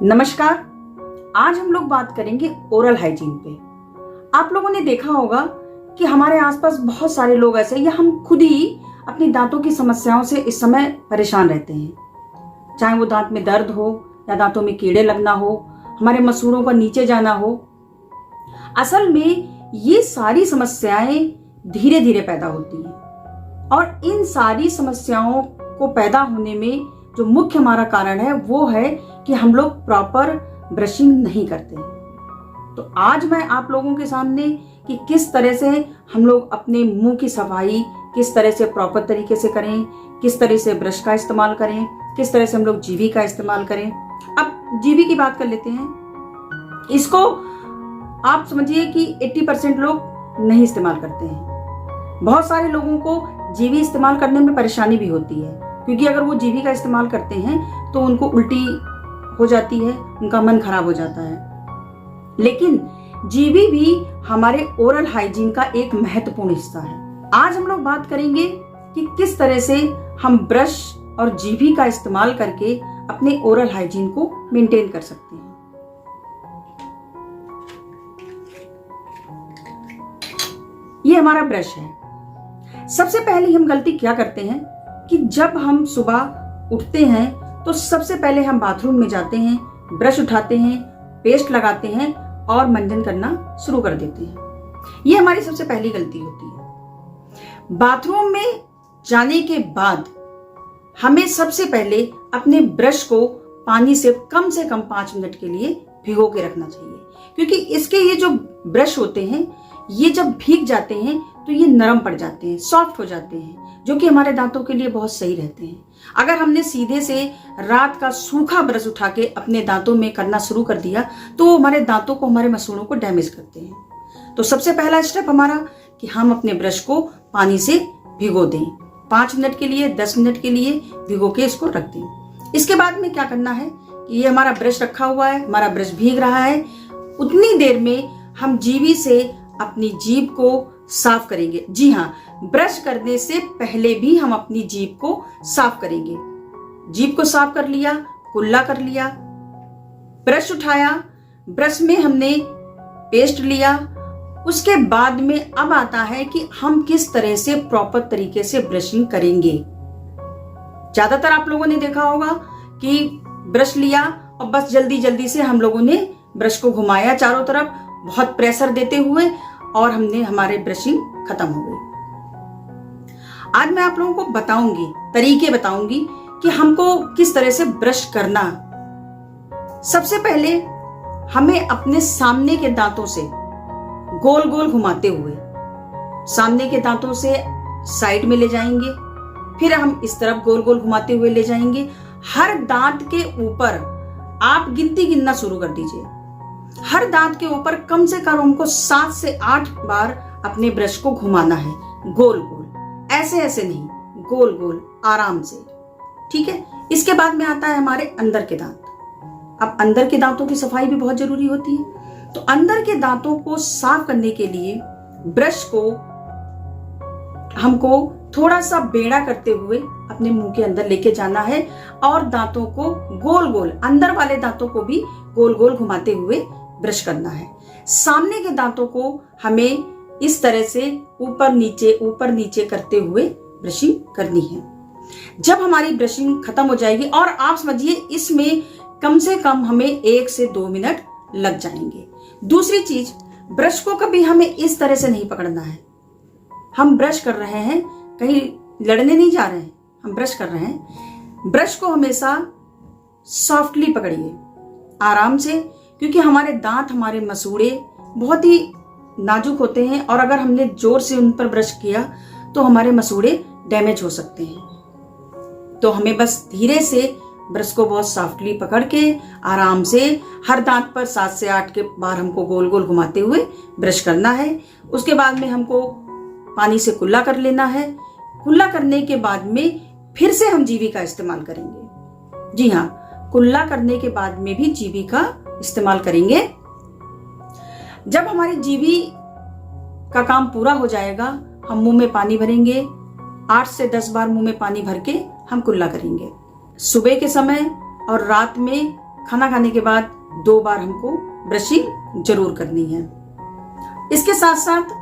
नमस्कार। आज हम लोग बात करेंगे ओरल हाइजीन पे। आप लोगों ने देखा होगा कि हमारे आसपास बहुत सारे लोग ऐसे या हम खुद ही अपनी दांतों की समस्याओं से इस समय परेशान रहते हैं। चाहे वो दांत में दर्द हो या दांतों में कीड़े लगना हो, हमारे मसूड़ों पर नीचे जाना हो। असल में ये सारी समस्याएं धीरे धीरे पैदा होती हैं और इन सारी समस्याओं को पैदा होने में जो मुख्य हमारा कारण है वो है कि हम लोग प्रॉपर ब्रशिंग नहीं करते हैं। तो आज मैं आप लोगों के सामने कि किस तरह से हम लोग अपने मुंह की सफाई किस तरह से प्रॉपर तरीके से करें, किस तरह से ब्रश का इस्तेमाल करें, किस तरह से हम लोग जीवी का इस्तेमाल करें। अब जीवी की बात कर लेते हैं। इसको आप समझिए कि 80% लोग नहीं इस्तेमाल करते हैं। बहुत सारे लोगों को जीवी इस्तेमाल करने में परेशानी भी होती है, क्योंकि अगर वो जीवी का इस्तेमाल करते हैं तो उनको उल्टी हो जाती है, उनका मन खराब हो जाता है। लेकिन जीवी भी हमारे ओरल हाइजीन का एक महत्वपूर्ण हिस्सा है। आज हम लोग बात करेंगे कि किस तरह से हम ब्रश और जीवी का इस्तेमाल करके अपने ओरल हाइजीन को मेंटेन कर सकते हैं। ये हमारा ब्रश है। सबसे पहले हम गलती क्या करते हैं कि जब हम सुबह उठते हैं तो सबसे पहले हम बाथरूम में जाते हैं, ब्रश उठाते हैं, पेस्ट लगाते हैं और मंजन करना शुरू कर देते हैं। ये हमारी सबसे पहली गलती होती है। बाथरूम में जाने के बाद हमें सबसे पहले अपने ब्रश को पानी से कम 5 मिनट के लिए भिगो के रखना चाहिए, क्योंकि इसके ये जो ब्रश होते हैं ये जब भीग जाते हैं तो ये नरम पड़ जाते हैं, सॉफ्ट हो जाते हैं, जो कि हमारे दांतों के लिए बहुत सही रहते हैं। अगर हमने सीधे से रात का सूखा ब्रश उठा के अपने दांतों में करना शुरू कर दिया तो वो हमारे दांतों को, हमारे मसूड़ों को डैमेज करते हैं। तो सबसे पहला स्टेप हमारा कि हम अपने ब्रश को पानी से भिगो दें, 5 मिनट के लिए, 10 मिनट के लिए भिगो के इसको रख दें। इसके बाद में क्या करना है कि ये हमारा ब्रश रखा हुआ है, हमारा ब्रश भीग रहा है, उतनी देर में हम जीवी से अपनी जीभ को साफ करेंगे। जी हाँ, ब्रश करने से पहले भी हम अपनी जीभ को साफ करेंगे। जीभ को साफ कर लिया, कुल्ला कर लिया, ब्रश उठाया, ब्रश में हमने पेस्ट लिया। उसके बाद में अब आता है कि हम किस तरह से प्रॉपर तरीके से ब्रशिंग करेंगे। ज्यादातर आप लोगों ने देखा होगा कि ब्रश लिया और बस जल्दी जल्दी से हम लोगों ने ब्रश को घुमाया चारों तरफ, बहुत प्रेशर देते हुए, और हमने हमारे ब्रशिंग खत्म हो गई। आज मैं आप लोगों को बताऊंगी, तरीके बताऊंगी कि हमको किस तरह से ब्रश करना। सबसे पहले हमें अपने सामने के दांतों से गोल गोल घुमाते हुए सामने के दांतों से साइड में ले जाएंगे, फिर हम इस तरफ गोल गोल घुमाते हुए ले जाएंगे। हर दांत के ऊपर आप गिनती गिनना शुरू कर दीजिए। हर दांत के ऊपर कम से कम हमको 7 से 8 बार अपने ब्रश को घुमाना है, गोल गोल, ऐसे ऐसे नहीं, गोल गोल आराम से। ठीक है। इसके बाद में आता है हमारे अंदर के दांत। अब अंदर के दांतों की सफाई भी बहुत जरूरी होती है। तो अंदर के दांतों को साफ करने के लिए ब्रश को हमको थोड़ा सा बेड़ा करते हुए अपने मुंह के अंदर लेके जाना है और दांतों को गोल गोल, अंदर वाले दांतों को भी गोल गोल घुमाते हुए ब्रश करना है। सामने के दांतों को हमें इस तरह से ऊपर नीचे करते हुए ब्रशिंग करनी है। जब हमारी ब्रशिंग खत्म हो जाएगी, और आप समझिए इसमें कम से कम हमें 1 से 2 मिनट लग जाएंगे। दूसरी चीज, ब्रश को कभी हमें इस तरह से नहीं पकड़ना है। हम ब्रश कर रहे हैं, कहीं लड़ने नहीं जा रहे हैं, हम ब्रश कर रहे हैं। ब्रश को हमेशा सॉफ्टली पकड़िए, आराम से, क्योंकि हमारे दांत, हमारे मसूड़े बहुत ही नाजुक होते हैं और अगर हमने जोर से उन पर ब्रश किया तो हमारे मसूड़े डैमेज हो सकते हैं। तो हमें बस धीरे से ब्रश को बहुत सॉफ्टली पकड़ के आराम से हर दांत पर 7 से 8 के बार हमको गोल गोल घुमाते हुए ब्रश करना है। उसके बाद में हमको पानी से कुल्ला कर लेना है। कुल्ला करने के बाद में फिर से हम जीवी का इस्तेमाल करेंगे। जी हाँ, कुल्ला करने के बाद में भी जीवी का इस्तेमाल करेंगे। जब हमारी जीवी का काम पूरा हो जाएगा, हम मुंह में पानी भरेंगे, 8 से 10 बार मुंह में पानी भर के हम कुल्ला करेंगे। सुबह के समय और रात में खाना खाने के बाद 2 बार हमको ब्रशिंग जरूर करनी है। इसके साथ साथ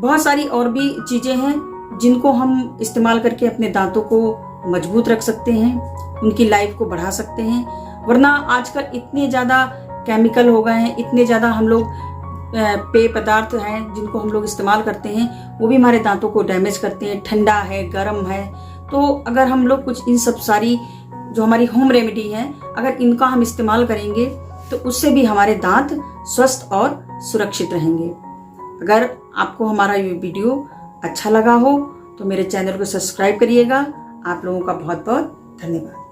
बहुत सारी और भी चीजें हैं जिनको हम इस्तेमाल करके अपने दांतों को मजबूत रख सकते हैं, उनकी लाइफ को बढ़ा सकते हैं। वरना आजकल इतने ज़्यादा केमिकल हो गए हैं, इतने ज़्यादा हम लोग पेय पदार्थ हैं जिनको हम लोग इस्तेमाल करते हैं, वो भी हमारे दांतों को डैमेज करते हैं। ठंडा है, गर्म है, तो अगर हम लोग कुछ इन सब सारी जो हमारी होम रेमेडी है, अगर इनका हम इस्तेमाल करेंगे तो उससे भी हमारे दांत स्वस्थ और सुरक्षित रहेंगे। अगर आपको हमारा ये वीडियो अच्छा लगा हो तो मेरे चैनल को सब्सक्राइब करिएगा। आप लोगों का बहुत बहुत धन्यवाद।